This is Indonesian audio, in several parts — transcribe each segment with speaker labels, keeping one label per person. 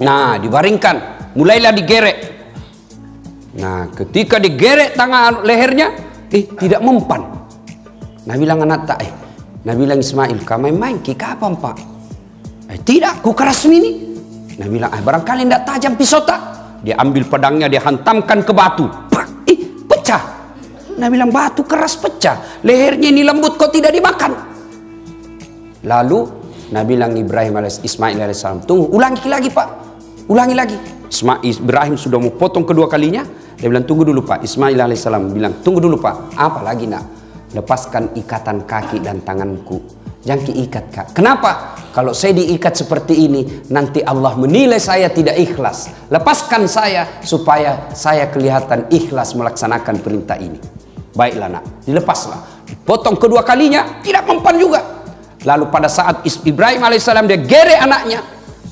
Speaker 1: Nah, dibaringkan, mulailah digerek. Nah, ketika digerek tangan lehernya, tidak mempan. Nah, bilang anak tak, nah bilang Ismail, kamu main ki kapan pak? Tidak, ku keras ini. Nah bilang, barangkali tidak tajam pisau tak? Dia ambil pedangnya, dia hantamkan ke batu, pecah. Nah bilang, batu keras pecah, lehernya ini lembut kok tidak dimakan. Lalu nah bilang Ismail alaihissalam, tunggu, ulangi lagi pak, ulangi lagi. Ibrahim sudah mau potong kedua kalinya. Dia bilang, tunggu dulu pak. Ismail alaihissalam bilang, tunggu dulu pak. Apa lagi nak? Lepaskan ikatan kaki dan tanganku, jangan diikat kak. Kenapa? Kalau saya diikat seperti ini, nanti Allah menilai saya tidak ikhlas. Lepaskan saya supaya saya kelihatan ikhlas melaksanakan perintah ini. Baiklah nak, dilepaslah. Dipotong kedua kalinya, tidak mempan juga. Lalu pada saat Ibrahim alaihissalam dia gerek anaknya,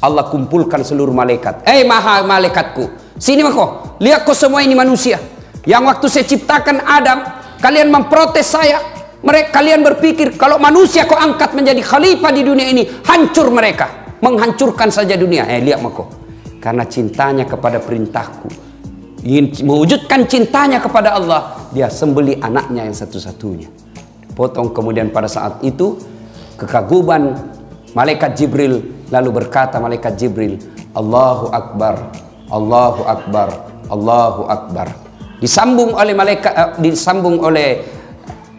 Speaker 1: Allah kumpulkan seluruh malaikat. Malaikatku, sini mako, lihat kau semua ini manusia. Yang waktu saya ciptakan Adam, kalian memprotes saya. Kalian berpikir kalau manusia kau angkat menjadi khalifah di dunia ini, hancur mereka, menghancurkan saja dunia. Lihat mako, karena cintanya kepada perintahku, ingin mewujudkan cintanya kepada Allah, dia sembeli anaknya yang satu-satunya. Potong. Kemudian pada saat itu kekaguman malaikat Jibril, lalu berkata malaikat Jibril, Allahu Akbar, Allahu Akbar, Allahu Akbar. Disambung oleh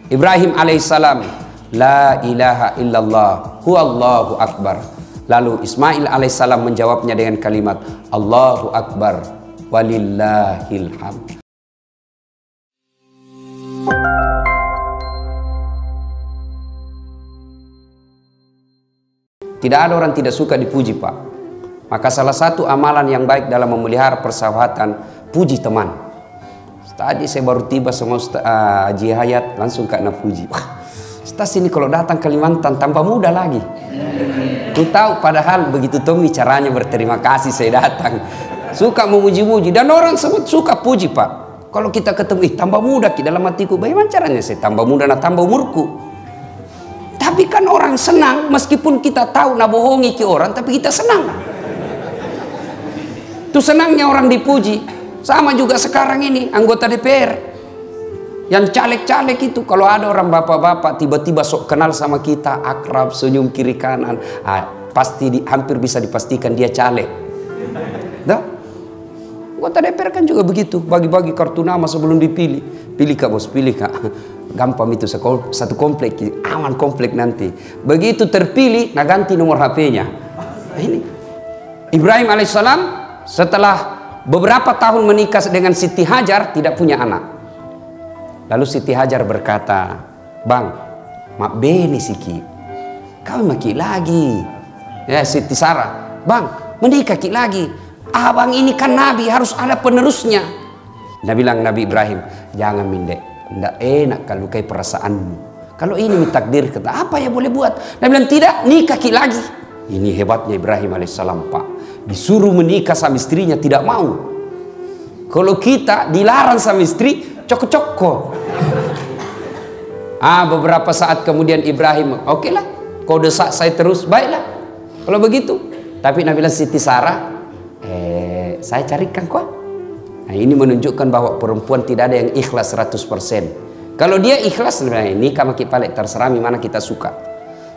Speaker 1: Ibrahim alaihissalam, La ilaha illallah, huwallahu akbar. Lalu Ismail alaihissalam menjawabnya dengan kalimat, Allahu Akbar, walillahil hamd. Tidak ada orang tidak suka dipuji pak. Maka salah satu amalan yang baik dalam memelihara persahabatan, puji teman. Tadi saya baru tiba sama Haji Hayat, langsung kena puji. Wah, Ustaz ini kalau datang Kalimantan tambah muda lagi. Ku tahu padahal begitu Tommy caranya berterima kasih saya datang. Suka memuji-muji dan orang semua suka puji pak. Kalau kita ketemu, tambah muda ki, dalam hatiku, bagaimana caranya saya tambah muda, tambah umurku. Tapi kan orang senang, meskipun kita tahu nak bohongi ki orang, tapi kita senang. Itu senangnya orang dipuji. Sama juga sekarang ini anggota DPR yang caleg-caleg itu, kalau ada orang bapak-bapak tiba-tiba sok kenal sama kita, akrab, senyum kiri kanan, pasti hampir bisa dipastikan dia caleg. Anggota DPR kan juga begitu, bagi-bagi kartu nama sebelum dipilih. Pilih kak bos, pilih kak. Gampang itu, satu komplek, aman komplek nanti. Begitu terpilih, nah ganti nomor HP-nya. Ini Ibrahim alaihissalam setelah beberapa tahun menikah dengan Siti Hajar, tidak punya anak. Lalu Siti Hajar berkata, Bang, mak bene siki, kau maki lagi. Ya Siti Sarah, Bang, menikah ki lagi. Abang ini kan Nabi, harus ada penerusnya. Nah bilang Nabi Ibrahim, jangan mindek, tidak enak kalau lukai perasaanmu. Kalau ini takdir, kata apa ya boleh buat. Nah bilang tidak, nikah ki lagi. Ini hebatnya Ibrahim alaihissalam pak. Disuruh menikah sama istrinya tidak mau. Kalau kita dilarang sama istri, coko-coko. Beberapa saat kemudian Ibrahim, oke lah, kau desak saya terus, baiklah. Kalau begitu. Tapi Nabi Siti Sarah, saya carikan kok. Nah, ini menunjukkan bahwa perempuan tidak ada yang ikhlas 100%. Kalau dia ikhlas, nikah maki palek, terserah mana kita suka.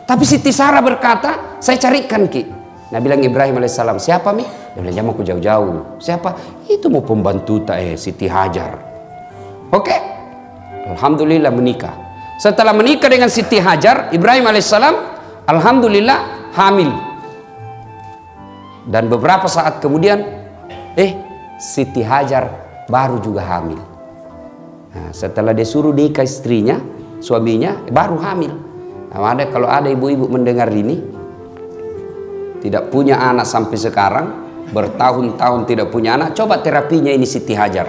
Speaker 1: Tapi Siti Sarah berkata, saya carikan ki. Nah bilang Ibrahim alaihissalam, siapa mi? Dia bilang, jangan aku jauh-jauh. Siapa? Itu mau pembantu Siti Hajar. Oke. Alhamdulillah menikah. Setelah menikah dengan Siti Hajar, Ibrahim alaihissalam, alhamdulillah hamil. Dan beberapa saat kemudian, Siti Hajar baru juga hamil. Nah, setelah dia suruh nikah istrinya, suaminya, baru hamil. Nah, kalau ada ibu-ibu mendengar ini, tidak punya anak sampai sekarang, bertahun-tahun tidak punya anak, coba terapinya ini Siti Hajar.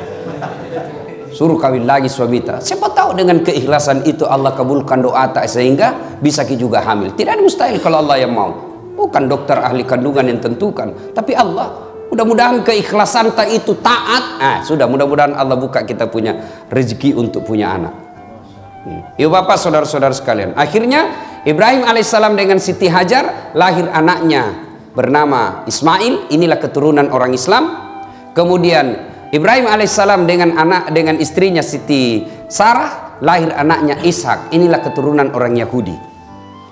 Speaker 1: Suruh kawin lagi suami tak. Siapa tahu dengan keikhlasan itu Allah kabulkan doa tak, sehingga bisa juga hamil. Tidak ada mustahil kalau Allah yang mau. Bukan dokter ahli kandungan yang tentukan, tapi Allah. Mudah-mudahan keikhlasan tak itu taat. Sudah, mudah-mudahan Allah buka kita punya rezeki untuk punya anak. Ibu bapak saudara-saudara sekalian, akhirnya Ibrahim alaihissalam dengan Siti Hajar lahir anaknya bernama Ismail, inilah keturunan orang Islam. Kemudian Ibrahim alaihissalam dengan istrinya Siti Sarah lahir anaknya Ishak, inilah keturunan orang Yahudi.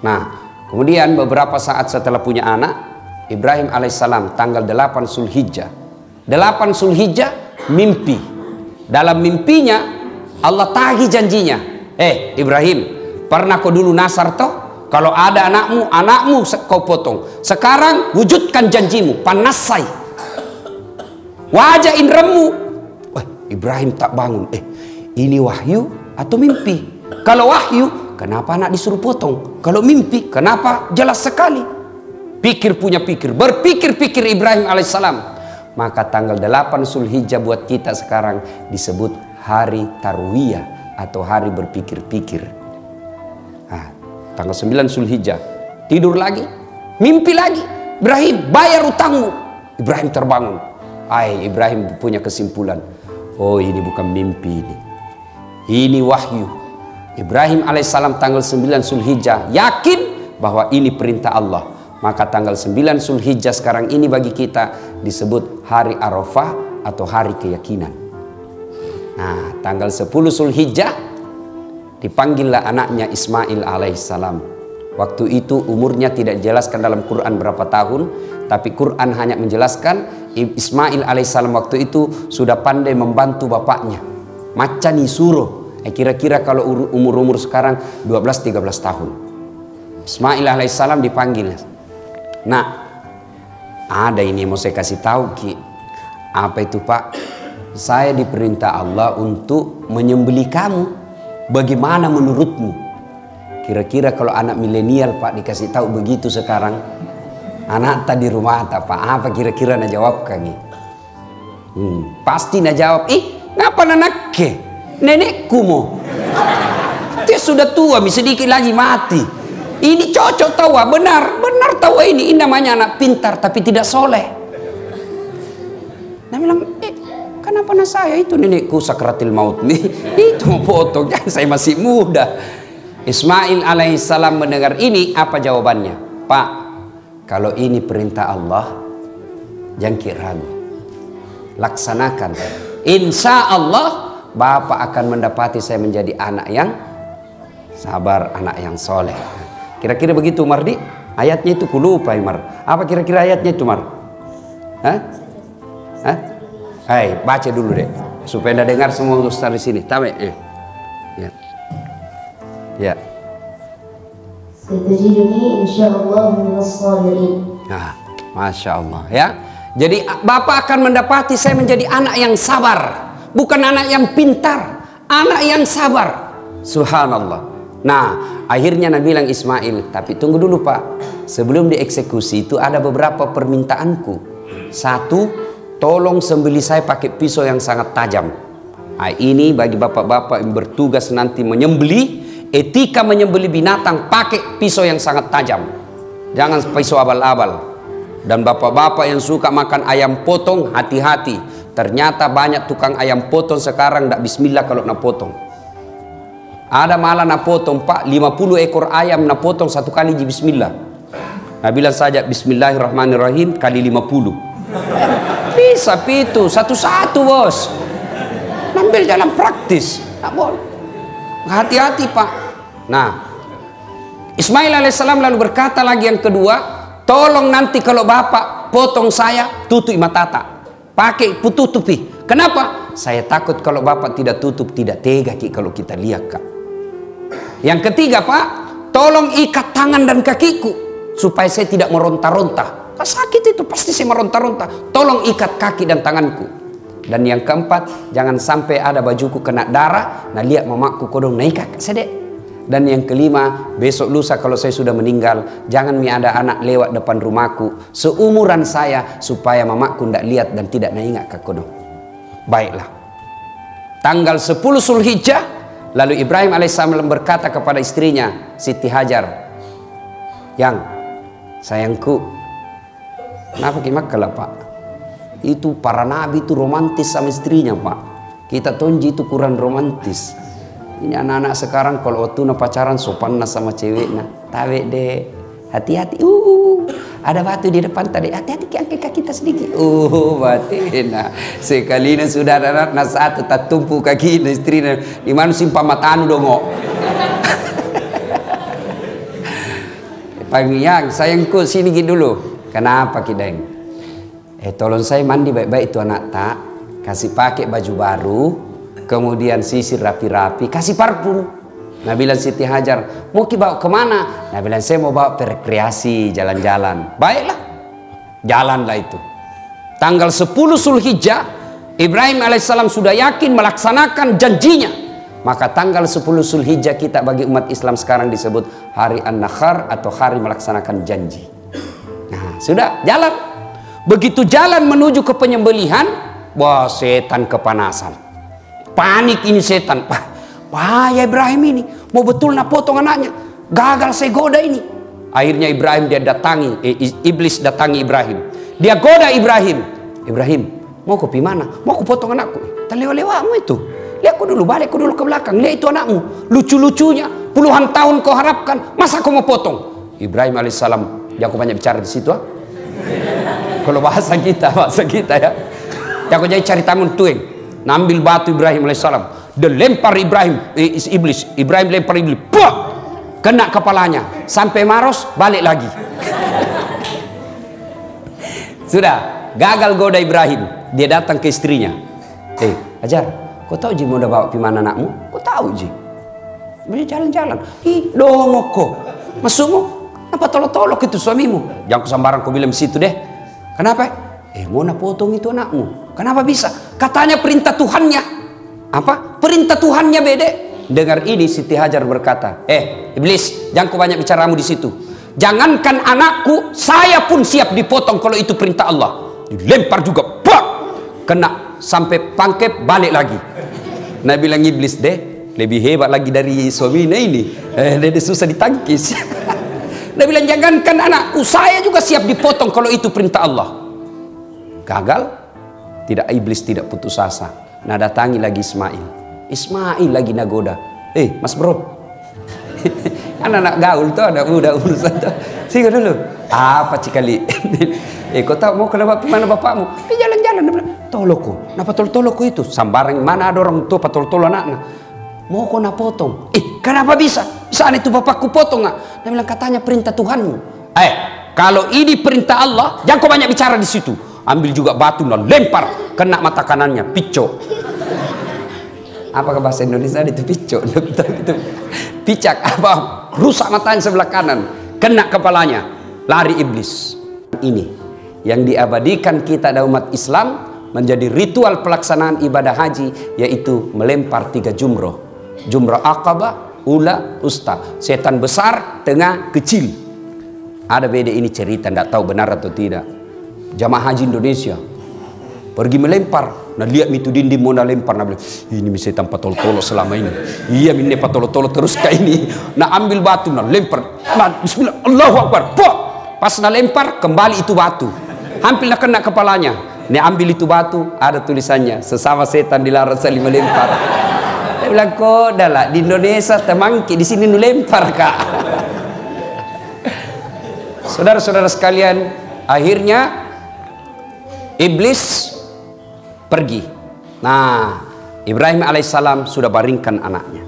Speaker 1: Nah, kemudian beberapa saat setelah punya anak, Ibrahim alaihissalam tanggal 8 Zulhijjah. 8 Zulhijjah mimpi. Dalam mimpinya Allah tagih janjinya. Ibrahim, pernah kau dulu nasar toh? Kalau ada anakmu kau potong. Sekarang wujudkan janjimu, panasai. Wajah inderamu. Ibrahim tak bangun. Ini wahyu atau mimpi? Kalau wahyu, kenapa anak disuruh potong? Kalau mimpi, kenapa jelas sekali? Berpikir Ibrahim alaihissalam. Maka tanggal 8 Zulhijjah buat kita sekarang disebut hari Tarwiyah atau hari berpikir-pikir. Nah, tanggal 9 Zulhijjah tidur lagi, mimpi lagi. Ibrahim, bayar utangmu. Ibrahim terbangun. Ibrahim punya kesimpulan. Oh, ini bukan mimpi ini wahyu. Ibrahim alaihissalam tanggal 9 Zulhijjah yakin bahwa ini perintah Allah. Maka tanggal 9 Zulhijjah sekarang ini bagi kita disebut hari Arafah atau hari keyakinan. Nah, tanggal 10 Zulhijjah dipanggillah anaknya Ismail alaihissalam. Waktu itu umurnya tidak dijelaskan dalam Quran berapa tahun, tapi Quran hanya menjelaskan Ismail alaihissalam waktu itu sudah pandai membantu bapaknya. Macan suruh. Kira-kira kalau umur sekarang 12-13 tahun. Ismail alaihissalam dipanggil. Nah, ada ini yang mau saya kasih tahu Ki. Apa itu Pak? Saya diperintah Allah untuk menyembelih kamu. Bagaimana menurutmu? Kira-kira kalau anak milenial Pak dikasih tahu begitu sekarang, anak tadi rumah tak Pak, apa kira-kira nak jawab kami? Pasti nak jawab, ngapa anak ke? Nenekku mo. Dia sudah tua, sedikit lagi mati. Ini cocok tawa, benar tawa ini namanya anak pintar tapi tidak soleh. Dia bilang, kenapa anak saya itu nenekku sakratil maut nih? Itu mau potong, jangan saya masih muda. Ismail alaihissalam mendengar ini, apa jawabannya? Pak, kalau ini perintah Allah, jangan ragu, laksanakan. Insya Allah Bapak akan mendapati saya menjadi anak yang sabar, anak yang soleh. Kira-kira begitu Umar di ayatnya itu kulupa Umar. Apa kira-kira ayatnya itu Umar? Baca dulu deh supaya anda dengar semua ustaz di sini. Tahu ya.
Speaker 2: Satajiduni insyaallah minas shalihin.
Speaker 1: Nah, masya Allah ya. Jadi Bapak akan mendapati saya menjadi anak yang sabar, bukan anak yang pintar, anak yang sabar. Subhanallah. Nah, akhirnya Nabi bilang Ismail, tapi tunggu dulu Pak. Sebelum dieksekusi itu ada beberapa permintaanku. Satu, tolong sembelih saya pakai pisau yang sangat tajam. Ini bagi bapak-bapak yang bertugas nanti menyembelih, etika menyembelih binatang pakai pisau yang sangat tajam. Jangan pisau abal-abal. Dan bapak-bapak yang suka makan ayam potong, hati-hati. Ternyata banyak tukang ayam potong sekarang tidak bismillah kalau nak potong. Ada malah nak potong Pak 50 ekor ayam nak potong satu kali bismillah. Nah bilang saja bismillahirrahmanirrahim kali 50. Bisa itu satu-satu bos. Ambil jalan praktis. Tak boleh. Hati-hati Pak. Nah Ismail alaihissalam lalu berkata lagi yang kedua, tolong nanti kalau Bapak potong saya tutup mata, pakai tutupi. Kenapa? Saya takut kalau Bapak tidak tutup, tidak tega Ki kalau kita lihat Kak. Yang ketiga Pak, tolong ikat tangan dan kakiku supaya saya tidak meronta-ronta. Sakit itu pasti saya meronta-ronta. Tolong ikat kaki dan tanganku. Dan yang keempat, jangan sampai ada bajuku kena darah. Nah lihat mamaku kodong naik sedek. Dan yang kelima, besok lusa kalau saya sudah meninggal, jangan ada anak lewat depan rumahku seumuran saya supaya mamaku tidak lihat dan tidak naik ke kodong. Baiklah. Tanggal 10 Zulhijjah, lalu Ibrahim alaihissalam berkata kepada istrinya Siti Hajar, yang sayangku, kenapa kimaklah Pak? Itu para nabi itu romantis sama istrinya Pak. Kita tonji itu kurang romantis. Ini anak-anak sekarang kalau waktu pacaran sopan sama ceweknya, tawe deh. hati-hati. Ada batu di depan tadi. Hati-hati angkat kaki kita sedikit. Batina. Sekali ini sudah ada anak satu tak tumpu kaki istrinya. Di mana simpang matanu dongo. Pangyang, sayangku sini dulu. Kenapa Kideng? Tolong saya mandi baik-baik itu anak tak. Kasih pakai baju baru. Kemudian sisir rapi-rapi. Kasih parfum. Nah bilang Siti Hajar, mau bawa kemana? Nah bilang saya mau bawa rekreasi, jalan-jalan. Baiklah, jalanlah itu. Tanggal 10 Zulhijjah, Ibrahim alaihissalam sudah yakin melaksanakan janjinya. Maka tanggal 10 Zulhijjah kita bagi umat Islam sekarang disebut hari An-Nakhar atau hari melaksanakan janji. Nah sudah jalan. Begitu jalan menuju ke penyembelihan, wah setan kepanasan. Panik ini setan. Wah ya Ibrahim ini mau betul nak potong anaknya, gagal saya goda ini. Akhirnya Ibrahim dia datangi, iblis datangi Ibrahim. Dia goda Ibrahim. Ibrahim mau kopi mana? Mau aku potong anakku. Terlewat-lewatmu itu. Lihat aku dulu, balik aku dulu ke belakang. Lihat itu anakmu, lucu-lucunya, puluhan tahun kau harapkan, masa kau mau potong? Ibrahim alaihissalam, jangan aku banyak bicara di situ. Kalau bahasa kita ya. Jangan jadi cari tamun tueng. Nambil batu Ibrahim alaihissalam. Dia lempar iblis. Ibrahim lempar iblis. Puh! Kena kepalanya. Sampai Maros balik lagi. Sudah gagal goda Ibrahim. Dia datang ke istrinya. Ajar, kau tahu Ji mau udah bawa gimana anakmu? Kau tahu Ji? Dia jalan-jalan. Ih, dongok kok. Masukmu? Apa tolok-tolok itu suamimu? Jangan kesambaran kau bilang situ deh. Kenapa? Mau nak potong itu anakmu. Kenapa bisa? Katanya perintah Tuhannya. Apa? Perintah Tuhannya beda. Dengar ini Siti Hajar berkata, iblis, jangan kau banyak bicaramu di situ. Jangankan anakku, saya pun siap dipotong kalau itu perintah Allah. Dilempar juga, pak, kena sampai pangkep balik lagi. Nah bilang iblis deh, lebih hebat lagi dari suaminya ini. Dia susah ditangkis. Dia bilang jangankan anakku, saya juga siap dipotong kalau itu perintah Allah. Gagal, tidak, iblis tidak putus asa. Nah datangi lagi Ismail lagi nagoda. Mas bro, anak-anak gaul tuh ada udah urusan tuh. Sini dulu. Apa cikali? Kau tahu mau kenapa mana bapakmu? Jalan-jalan. Toloko. Napa toloko itu? Sambarang mana ada orang tua patol-tol anaknya. Mau kau nak potong? Kenapa bisa? Bisa itu bapakku potong nggak? Dia bilang katanya perintah Tuhanmu. Kalau ini perintah Allah, jangan kau banyak bicara di situ. Ambil juga batu dan lempar, kena mata kanannya, pico. Apa bahasa Indonesia itu pico? Itu picak apa? Rusak matanya sebelah kanan, kena kepalanya, lari iblis. Ini yang diabadikan kita dan umat Islam menjadi ritual pelaksanaan ibadah haji, yaitu melempar 3 jumroh. Jumroh Aqabah, Ula, Usta. Setan besar, tengah, kecil. Ada beda ini cerita, tidak tahu benar atau tidak. Jamaah haji Indonesia pergi melempar, nah lihat itu dinding mau lempar, nah bilang ini setan patol-tolo selama ini. Iya ini patol-tolo terus kayak ini. Nah ambil batu, nah lempar, nah bismillah, Allahu Akbar, pok. Pas nah lempar kembali itu batu, hampir nak kena kepalanya. Nah ambil itu batu, ada tulisannya sesama setan dilarang saling melempar. Dia bilang kok dah lah di Indonesia temangki, di sini nu lempar kak. Saudara-saudara sekalian, akhirnya iblis pergi. Nah, Ibrahim alaihissalam sudah baringkan anaknya.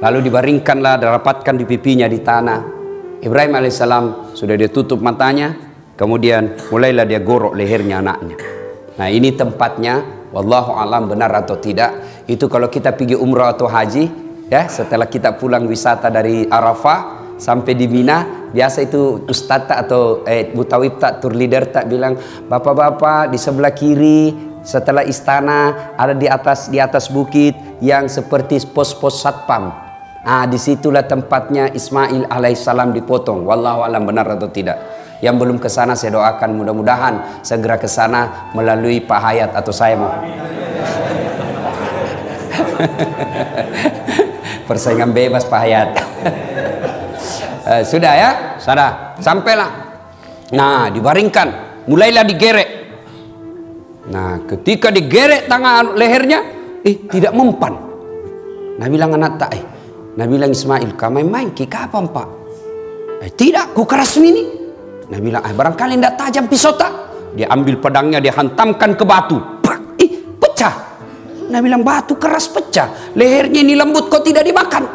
Speaker 1: Lalu dibaringkanlah, dirapatkan di pipinya di tanah. Ibrahim alaihissalam sudah dia tutup matanya. Kemudian mulailah dia gorok lehernya anaknya. Nah ini tempatnya, wallahu alam benar atau tidak. Itu kalau kita pergi umrah atau haji, ya setelah kita pulang wisata dari Arafah sampai di Mina. Biasa itu ustadz atau mutawib tour leader tak bilang, bapak-bapak di sebelah kiri setelah istana ada di atas bukit yang seperti pos-pos satpam. Disitulah tempatnya Ismail alaihissalam dipotong. Wallahu alam benar atau tidak. Yang belum ke sana saya doakan mudah-mudahan segera ke sana melalui Pak Hayat atau saya mau. Persaingan bebas Pak Hayat. Sudah ya, sudah sampailah. Nah dibaringkan, mulailah digerek. Nah ketika digerek tangan lehernya, tidak mempan. Nah bilang anak tak, nah bilang Ismail, kamu main ki kapan pak? Tidak, ku keras ini. Nabi bilang, barangkali tidak tajam pisau tak. Dia ambil pedangnya, dia hantamkan ke batu. Pecah. Nabi bilang, batu keras pecah. Lehernya ini lembut, kok tidak dimakan?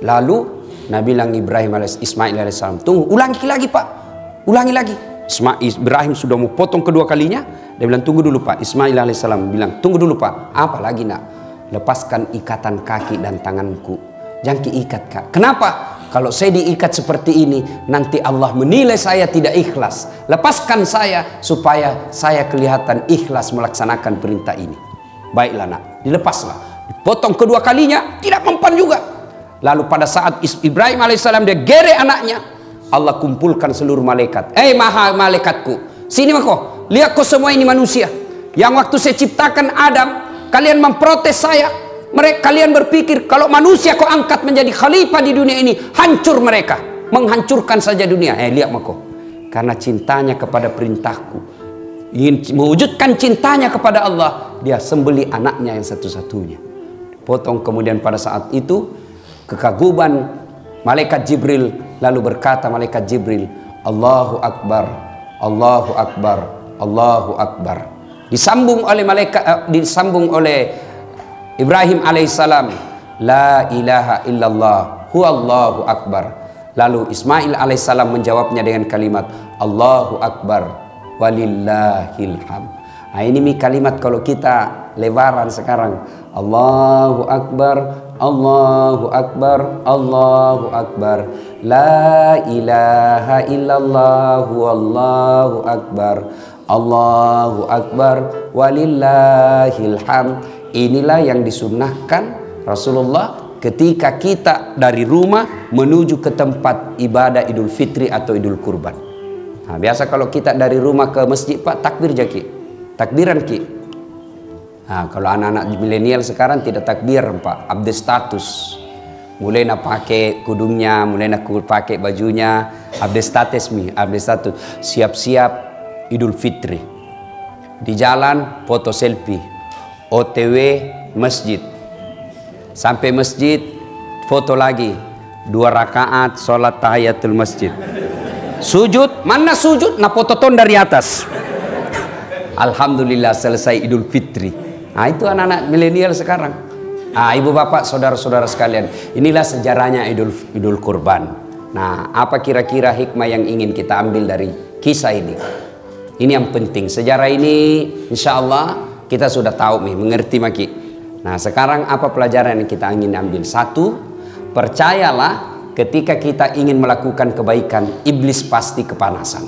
Speaker 1: Lalu Nabi bilang Ismail alaihissalam, tunggu, ulangi lagi pak, ulangi lagi. Ibrahim sudah mau potong kedua kalinya. Dia bilang, tunggu dulu pak. Ismail alaihissalam bilang, tunggu dulu pak. Apa lagi nak? Lepaskan ikatan kaki dan tanganku. Jangan diikat kak. Kenapa? Kalau saya diikat seperti ini, nanti Allah menilai saya tidak ikhlas. Lepaskan saya supaya saya kelihatan ikhlas melaksanakan perintah ini. Baiklah nak, dilepaslah. Dipotong kedua kalinya, tidak mempan juga. Lalu pada saat Ibrahim alaihissalam dia gerek anaknya, Allah kumpulkan seluruh malaikat. Malaikatku, sini mako. Lihat kau semua ini manusia. Yang waktu saya ciptakan Adam, kalian memprotes saya. Kalian berpikir kalau manusia kau angkat menjadi khalifah di dunia ini, hancur mereka, menghancurkan saja dunia. Lihat mako. Karena cintanya kepada perintahku, ingin mewujudkan cintanya kepada Allah, dia sembeli anaknya yang satu-satunya. Potong. Kemudian pada saat itu kekaguman malaikat Jibril, lalu berkata malaikat Jibril, Allahu Akbar, Allahu Akbar, Allahu Akbar. Disambung oleh Ibrahim alaihissalam, La ilaha illallah, huwallahu akbar. Lalu Ismail alaihissalam menjawabnya dengan kalimat, Allahu Akbar, walillahil hamd. Ini kalimat kalau kita lebaran sekarang, Allahu Akbar, Allahu Akbar, Allahu Akbar, La ilaha illallah, huwallahu akbar, Allahu Akbar, walillahil hamd. Inilah yang disunnahkan Rasulullah ketika kita dari rumah menuju ke tempat ibadah Idul Fitri atau Idul Kurban. Nah, biasa kalau kita dari rumah ke masjid pak, takbir jaki, takbiran ki. Nah, kalau anak-anak milenial sekarang tidak takbir pak, update status. Mulai nak pakai kudungnya, mulai nak pakai bajunya, update status update status. Siap-siap Idul Fitri. Di jalan foto selfie. OTW masjid, sampai masjid foto lagi 2 rakaat sholat tahiyatul masjid, sujud, mana sujud, nah foto ton dari atas. Alhamdulillah selesai Idul Fitri. Nah itu anak-anak milenial sekarang. Ibu bapak saudara-saudara sekalian, inilah sejarahnya Idul Kurban. Nah apa kira-kira hikmah yang ingin kita ambil dari kisah ini? Ini yang penting, sejarah ini insya Allah kita sudah tahu nih, mengerti maki. Nah sekarang apa pelajaran yang kita ingin ambil? Satu, percayalah ketika kita ingin melakukan kebaikan, iblis pasti kepanasan.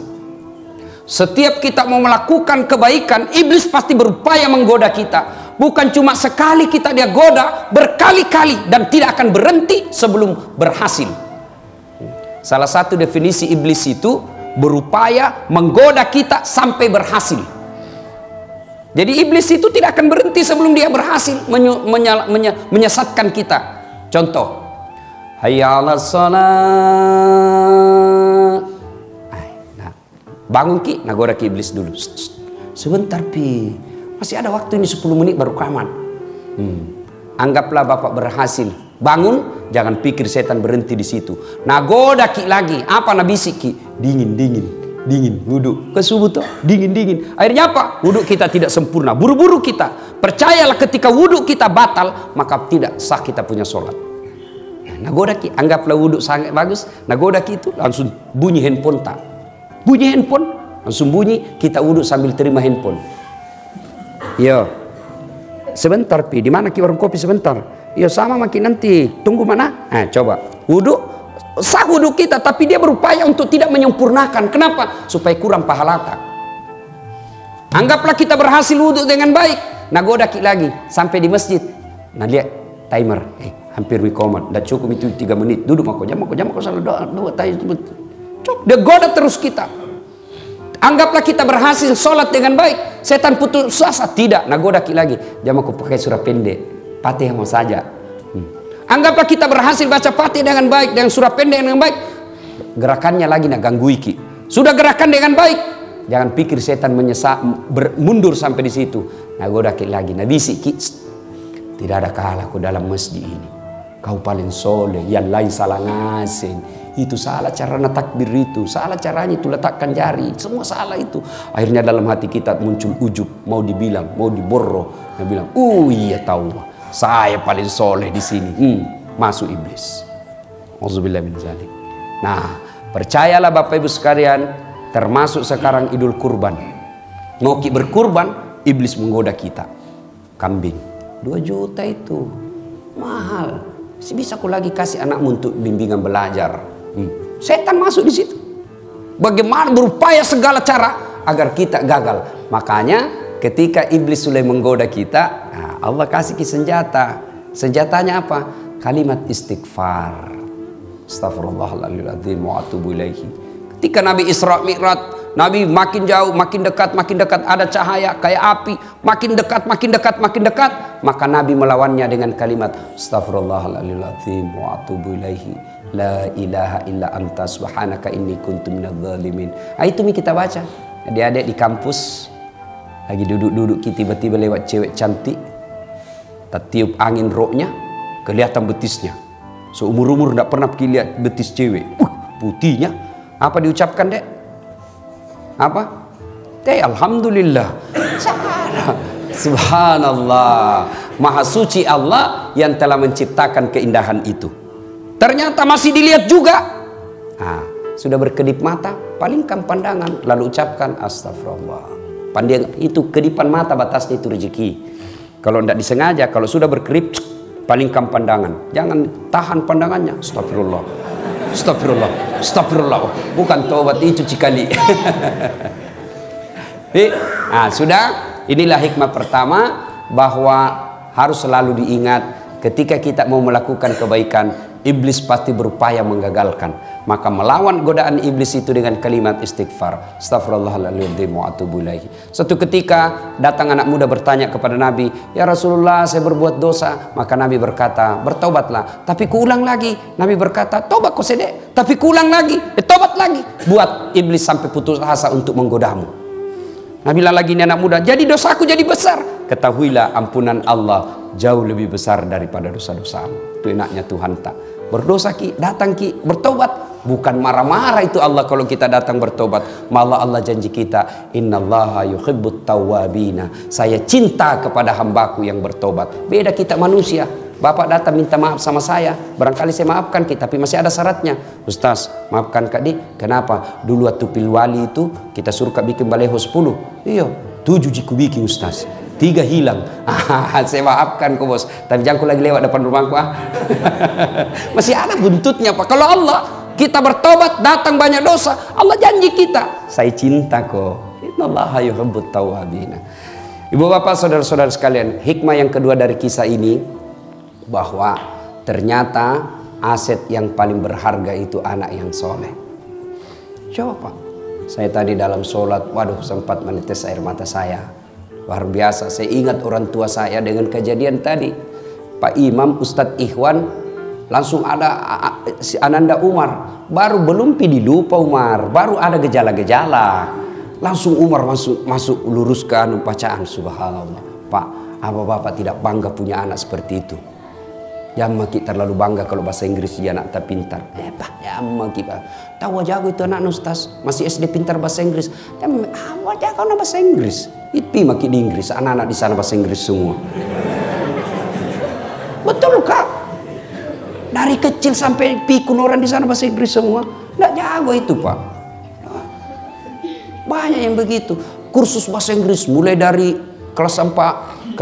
Speaker 1: Setiap kita mau melakukan kebaikan, iblis pasti berupaya menggoda kita. Bukan cuma sekali kita dia goda, berkali-kali, dan tidak akan berhenti sebelum berhasil. Salah satu definisi iblis itu berupaya menggoda kita sampai berhasil. Jadi iblis itu tidak akan berhenti sebelum dia berhasil menyesatkan kita. Contoh, hayya 'alas shalah. Nah, bangun ki, nagoda ki iblis dulu. Sebentar pi, masih ada waktu ini 10 menit baru kaman. Anggaplah bapak berhasil. Bangun, jangan pikir setan berhenti di situ. Nagoda ki lagi, apa nabisik ki? Dingin, wudhu ke subuh tuh, dingin. Akhirnya apa? Wudhu kita tidak sempurna, buru-buru kita. Percayalah ketika wudhu kita batal, maka tidak sah kita punya sholat. Nagoda ki, anggaplah wudhu sangat bagus. Nagoda ki itu langsung bunyi handphone tak? Bunyi handphone, langsung bunyi, kita wudhu sambil terima handphone. Yo, sebentar pi, di mana ki warung kopi sebentar? Yo sama makin nanti, tunggu mana? Coba wudhu. Sah wudhu kita, tapi dia berupaya untuk tidak menyempurnakan. Kenapa? Supaya kurang pahala tak. Anggaplah kita berhasil wudhu dengan baik. Nagoda ki lagi sampai di masjid. Nah lihat timer, hampir wikomat. Dah cukup itu 3 menit. Duduk mako jam salah doa dia goda terus kita. Anggaplah kita berhasil sholat dengan baik. Setan putus asa, tidak. Nagoda ki lagi. Jam aku pakai surah pendek, Fatihah mau saja. Anggaplah kita berhasil baca Fatihah dengan baik, dengan surah pendek dengan baik. Gerakannya lagi nak ganggu iki. Sudah gerakan dengan baik, jangan pikir setan mundur sampai di situ. Nagoda lagi, nabi ki, tidak ada kalahku dalam masjid ini. Kau paling soleh, yang lain salah ngasih. itu salah cara takbir itu, salah caranya itu letakkan jari, semua salah itu. Akhirnya dalam hati kita muncul ujub, mau dibilang, mau diborro, dia bilang, iya tahu, saya paling soleh di sini. Masuk iblis. Auzubillah min dzalik. Nah, percayalah Bapak Ibu sekalian, termasuk sekarang Idul Kurban. Mau berkurban, iblis menggoda kita. Kambing 2 juta itu mahal. Bisa aku lagi kasih anakmu untuk bimbingan belajar. Setan masuk di situ. Bagaimana berupaya segala cara agar kita gagal. Makanya ketika iblis sudah menggoda kita, Allah kasih senjata. Senjatanya apa? Kalimat istighfar. Astaghfirullahaladzim wa atubu ilaihi. Ketika Nabi Isra Mi'raj, Nabi makin jauh, makin dekat, ada cahaya kayak api, makin dekat, maka Nabi melawannya dengan kalimat astaghfirullahaladzim wa atubu ilaihi, la ilaha illa anta subhanaka inni kuntu minadz zalimin. Itu kita baca. Adik-adik di kampus lagi duduk-duduk, tiba-tiba lewat cewek cantik, tertiup angin roknya, kelihatan betisnya. Seumur-umur tidak pernah lihat betis cewek, putihnya. Apa diucapkan, Dek? Apa? Alhamdulillah. Subhanallah. Maha suci Allah yang telah menciptakan keindahan itu. Ternyata masih dilihat juga. Sudah berkedip mata, palingkan pandangan, lalu ucapkan astagfirullah. Pandang itu kedipan mata, batasnya itu rezeki. Kalau tidak disengaja, kalau sudah berkedip, palingkan pandangan. Jangan tahan pandangannya. Astagfirullah. Astagfirullah, astagfirullah. Bukan tobat itu cikali. Sudah. Inilah hikmah pertama, bahwa harus selalu diingat ketika kita mau melakukan kebaikan, iblis pasti berupaya menggagalkan. Maka melawan godaan iblis itu dengan kalimat istighfar. Astaghfirullahaladzim wa atubu ilaihi. Suatu ketika datang anak muda bertanya kepada Nabi, ya Rasulullah, saya berbuat dosa. Maka Nabi berkata, bertobatlah. Tapi kuulang lagi. Nabi berkata, tobat kau sedek. Tapi kuulang lagi, tobat lagi. Buat iblis sampai putus asa untuk menggodamu. Nabi bilang lagi, ini anak muda, jadi dosaku jadi besar. Ketahuilah ampunan Allah jauh lebih besar daripada dosa-dosamu. Itu enaknya Tuhan tak. Berdosa ki, datang ki, bertobat. Bukan marah-marah itu Allah kalau kita datang bertobat. Malah Allah janji kita, innallaha yuhibbut tawwabina. Saya cinta kepada hambaku yang bertobat. Beda kita manusia. Bapak datang minta maaf sama saya, barangkali saya maafkan kita, tapi masih ada syaratnya. Ustaz, maafkan Kak Di. Kenapa? Dulu waktu pilwali itu kita suruh Kak bikin baleho 10. Iya, 7 jiku bikin Ustaz, 3 hilang. Saya maafkan kok bos, tapi jangan lagi lewat depan rumahku. Masih ada buntutnya Pak. Kalau Allah, kita bertobat, datang banyak dosa, Allah janji kita, saya cinta kok. Innallaha yuhibbut tawwabina. Ibu bapak saudara-saudara sekalian, hikmah yang kedua dari kisah ini, bahwa ternyata aset yang paling berharga itu anak yang soleh. Coba Pak, saya tadi dalam sholat, waduh sempat menetes air mata saya. Luar biasa, saya ingat orang tua saya dengan kejadian tadi. Pak Imam, Ustadz Ikhwan, langsung ada si Ananda Umar. Baru belum dilupa Umar, baru ada gejala-gejala. Langsung Umar masuk luruskan bacaan. Subhanallah. Pak, apa Bapak tidak bangga punya anak seperti itu? Jangan kita terlalu bangga kalau bahasa Inggris dia anak tak pintar. Pak, jangan kita. Tahu jago itu anak Ustaz, masih SD pintar bahasa Inggris. Awal jago bahasa Inggris. Itu makin di Inggris, anak-anak di sana bahasa Inggris semua. Betul Kak? Dari kecil sampai pikun orang di sana bahasa Inggris semua. Nggak jago itu Pak. Banyak yang begitu. Kursus bahasa Inggris mulai dari kelas 4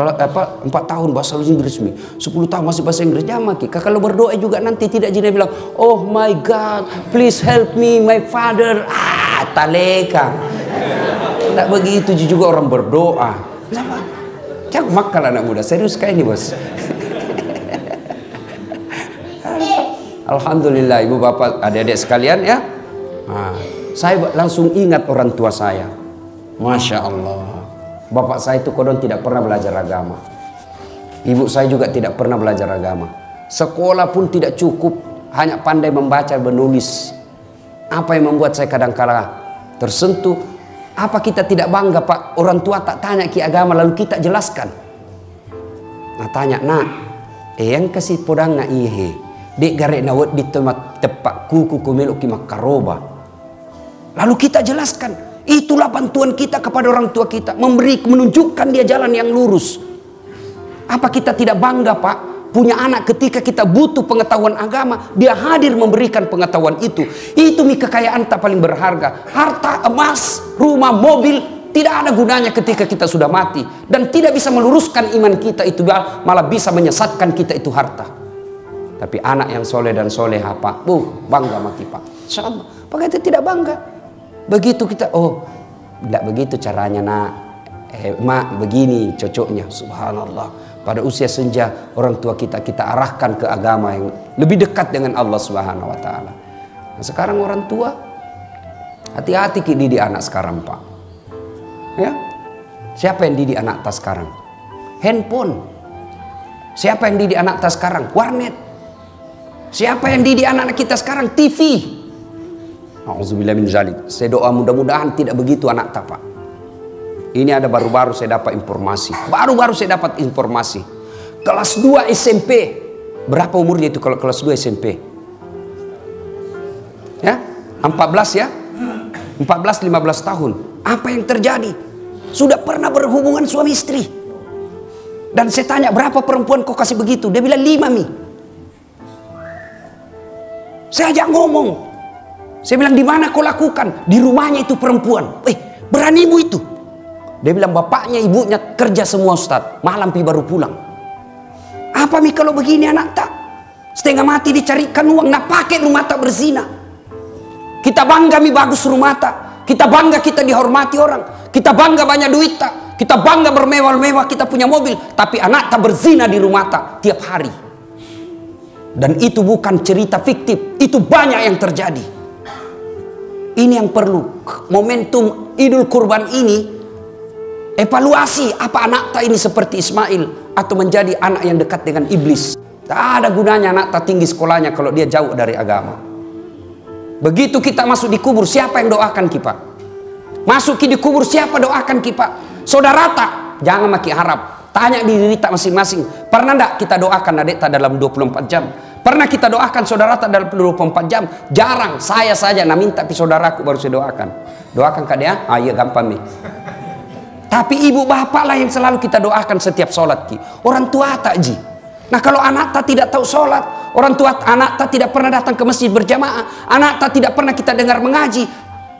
Speaker 1: tahun bahasa Inggris, 10 tahun masih bahasa Inggris. Jangan kalau berdoa juga nanti tidak jadi bilang, oh my God, please help me my father. Taleka. Tidak begitu juga orang berdoa. Jangan makal anak muda, serius kayak ini bos. Alhamdulillah ibu bapak adik-adik sekalian ya. Saya langsung ingat orang tua saya. Masya Allah. Bapak saya itu kodon tidak pernah belajar agama. Ibu saya juga tidak pernah belajar agama. Sekolah pun tidak cukup, hanya pandai membaca dan menulis. Apa yang membuat saya kadang-kala tersentuh? Apa kita tidak bangga Pak? Orang tua tak tanya ki agama lalu kita jelaskan. Nah tanya, yang kasih podang na ihe. Dek garek nawat di tempat tepak kuku kumeluk ki makaroba. Lalu kita jelaskan, itulah bantuan kita kepada orang tua kita, menunjukkan dia jalan yang lurus. Apa kita tidak bangga, Pak, punya anak ketika kita butuh pengetahuan agama, dia hadir memberikan pengetahuan itu. Itu kekayaan tak paling berharga. Harta, emas, rumah, mobil tidak ada gunanya ketika kita sudah mati, dan tidak bisa meluruskan iman kita, itu malah bisa menyesatkan kita itu harta. Tapi anak yang soleh dan soleha, Pak, bangga mati, Pak. Insya Allah. Pak itu tidak bangga. Begitu kita, oh, tidak begitu caranya, nak. Mak, begini cocoknya. Subhanallah. Pada usia senja orang tua kita arahkan ke agama yang lebih dekat dengan Allah Subhanahu wa taala. Nah, sekarang orang tua hati-hati didik anak sekarang, Pak. Ya. Siapa yang didik anak tas sekarang? Handphone. Siapa yang didik anak tas sekarang? Warnet. Siapa yang didik anak kita sekarang? TV. Auzubillahi min dzalik. Saya doa mudah-mudahan tidak begitu anak tak, Pak. Ini ada baru-baru saya dapat informasi. Baru-baru saya dapat informasi. Kelas 2 SMP. Berapa umurnya itu kalau kelas 2 SMP? Ya? 14 ya? 14-15 tahun. Apa yang terjadi? Sudah pernah berhubungan suami istri. Dan saya tanya, berapa perempuan kau kasih begitu? Dia bilang 5, Mi. Saya ajak ngomong. Saya bilang, di mana kau lakukan? Di rumahnya itu perempuan. Beranimu itu? Dia bilang, bapaknya ibunya kerja semua, Ustaz. Malam baru pulang. Apa Mi kalau begini anak tak? Setengah mati dicarikan uang, nak pakai rumah tak berzina. Kita bangga Mi bagus rumah tak. Kita bangga kita dihormati orang. Kita bangga banyak duit tak. Kita bangga bermewah-mewah, kita punya mobil. Tapi anak tak berzina di rumah tak tiap hari. Dan itu bukan cerita fiktif. Itu banyak yang terjadi. Ini yang perlu. Momentum Idul Kurban ini, evaluasi apa anak tak ini seperti Ismail atau menjadi anak yang dekat dengan iblis. Tak ada gunanya anak tak tinggi sekolahnya kalau dia jauh dari agama. Begitu kita masuk di kubur, siapa yang doakan kita? Masuk di kubur, siapa doakan kita? Saudara tak? Jangan makin harap. Tanya diri tak masing-masing. Pernah tak kita doakan adik tak dalam 24 jam? Pernah kita doakan saudara tak dalam 24 jam? Jarang. Saya saja nak minta pi saudaraku baru saya doakan. Doakan kak dia? Iya gampang nih. Tapi ibu bapak lah yang selalu kita doakan setiap sholat ki. Orang tua tak ji. Nah kalau anak tak tidak tahu sholat, orang tua anak tak tidak pernah datang ke masjid berjamaah, anak tak tidak pernah kita dengar mengaji.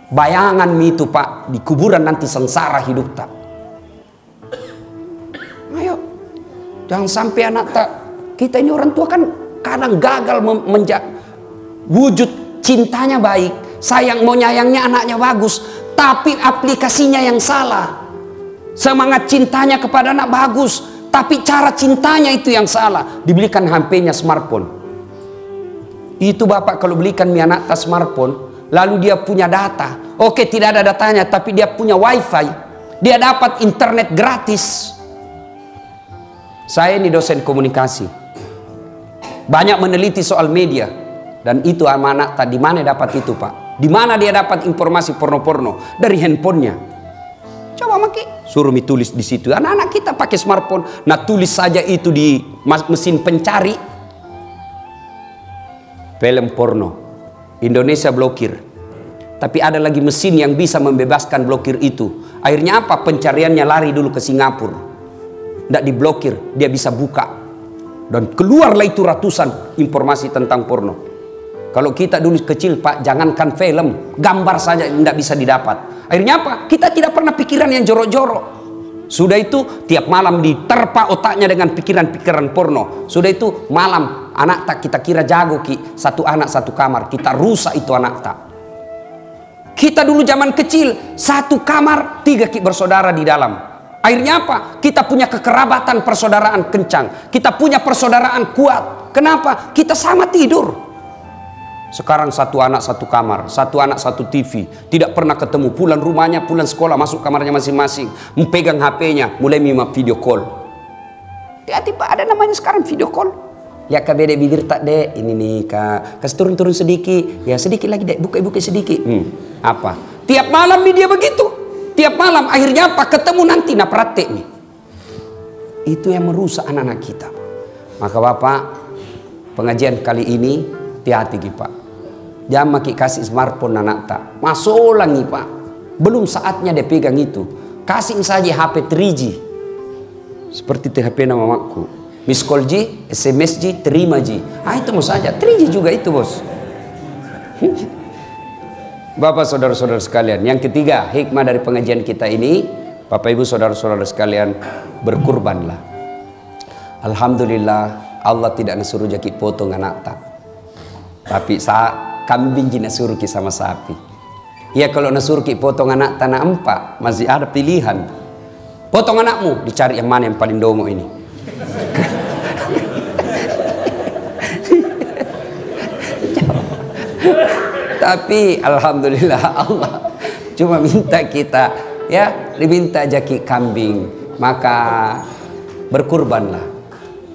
Speaker 1: Bayangan itu Pak, di kuburan nanti sengsara hidup tak. Ayo, jangan sampai anak tak. Kita ini orang tua kan kadang gagal wujud cintanya baik, sayang mau nyayangnya anaknya bagus, tapi aplikasinya yang salah. Semangat cintanya kepada anak bagus, tapi cara cintanya itu yang salah. Dibelikan HP-nya smartphone. Itu bapak kalau belikan anak tas smartphone, lalu dia punya data. Oke, tidak ada datanya, tapi dia punya wifi. Dia dapat internet gratis. Saya ini dosen komunikasi. Banyak meneliti soal media. Dan itu anak tak di mana dapat itu, Pak? Di mana dia dapat informasi porno-porno? Dari handphonenya. Coba maki. Suruh tulis di situ. Anak-anak kita pakai smartphone, nah tulis saja itu di mesin pencari. Film porno. Indonesia blokir. Tapi ada lagi mesin yang bisa membebaskan blokir itu. Akhirnya apa? Pencariannya lari dulu ke Singapura. Tidak diblokir, dia bisa buka. Dan keluarlah itu ratusan informasi tentang porno. Kalau kita dulu kecil Pak, jangankan film, gambar saja tidak bisa didapat. Akhirnya apa? Kita tidak pernah pikiran yang jorok-jorok. Sudah itu tiap malam diterpa otaknya dengan pikiran-pikiran porno. Sudah itu malam anak tak kita kira jago ki, satu anak satu kamar, kita rusak itu anak tak. Kita dulu zaman kecil satu kamar 3 ki bersaudara di dalam. Akhirnya apa? Kita punya kekerabatan persaudaraan kencang. Kita punya persaudaraan kuat. Kenapa? Kita sama tidur. Sekarang satu anak satu kamar, satu anak satu TV, tidak pernah ketemu, pulang rumahnya, pulang sekolah, masuk kamarnya masing-masing, memegang HP-nya, mulai mima video call. Hati-hati Pak, ada namanya sekarang video call. Ya kak beda bibir tak dek, ini nih kak, kasih turun-turun sedikit, ya sedikit lagi dek, buka-buka sedikit. Apa? Tiap malam nih dia begitu, tiap malam. Akhirnya apa? Ketemu nanti nak praktek nih. Itu yang merusak anak-anak kita. Maka Bapak, pengajian kali ini hati-hati Pak. Jangan maki kasih smartphone anak tak. Masuk lagi Pak. Belum saatnya dia pegang itu. Kasih saja HP 3G. Seperti HP nama mamaku. Miss call G, SMS G, terima G. Itu mau saja. 3G juga itu bos. Bapak saudara-saudara sekalian. Yang ketiga, hikmah dari pengajian kita ini. Bapak ibu saudara-saudara sekalian, berkurbanlah. Alhamdulillah Allah tidak nasuruh jaki potong anak tak. Tapi kambing jina suruh ki sama sapi. Ya kalau nasuruh ki potong anak tanah empat, masih ada pilihan. Potong anakmu, dicari yang mana yang paling dongo ini. Tapi alhamdulillah Allah cuma minta kita ya diminta jaki kambing, maka berkurbanlah.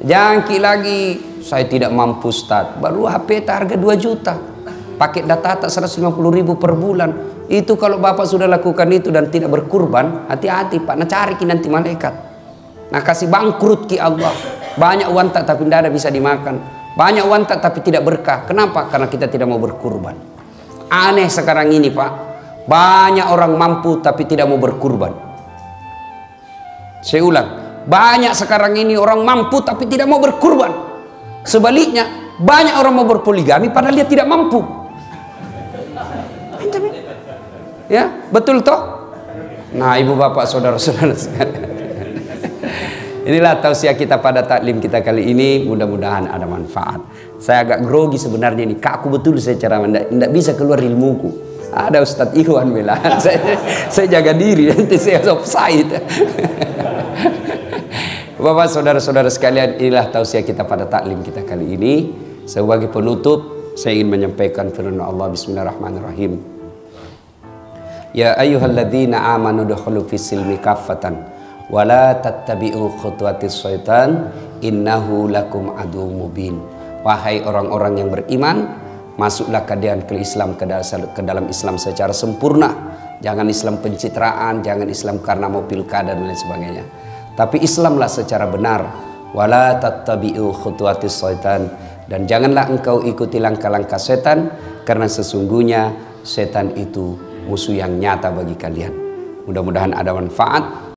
Speaker 1: Jangan ki lagi saya tidak mampu Ustaz, baru HP harga 2 juta, paket data 150.000 per bulan. Itu kalau Bapak sudah lakukan itu dan tidak berkurban, hati-hati Pak, nah cari ki nanti malaikat. Nah kasih bangkrut ki Allah. Banyak uang tak tapi tidak ada bisa dimakan. Banyak uang tak tapi tidak berkah. Kenapa? Karena kita tidak mau berkurban. Aneh sekarang ini Pak, banyak orang mampu tapi tidak mau berkurban. Saya ulang, banyak sekarang ini orang mampu tapi tidak mau berkurban. Sebaliknya, banyak orang mau berpoligami padahal dia tidak mampu. Ya, betul toh? Nah, ibu bapak saudara-saudara sekalian. Inilah tausiah kita pada taklim kita kali ini, mudah-mudahan ada manfaat. Saya agak grogi sebenarnya ini, kaku betul saya cara tidak bisa keluar ilmuku. Ada Ustadz Iwan bilang, saya jaga diri nanti saya offside. Bapak saudara-saudara sekalian, inilah tausiah kita pada taklim kita kali ini. Sebagai penutup, saya ingin menyampaikan firman Allah, Bismillahirrahmanirrahim. Ya ayyuhalladzina amanu dukhulu fis-silmi kaffatan wala tattabi'u khutuwatis syaitan innahu lakum aduwwum mubin. Wahai orang-orang yang beriman, masuklah kalian ke Islam, ke dalam Islam secara sempurna. Jangan Islam pencitraan, jangan Islam karena mau pilkada dan lain sebagainya. Tapi Islamlah secara benar. Wala tattabi'u khutuwatis syaitan, dan janganlah engkau ikuti langkah-langkah setan, karena sesungguhnya setan itu musuh yang nyata bagi kalian. Mudah-mudahan ada manfaat.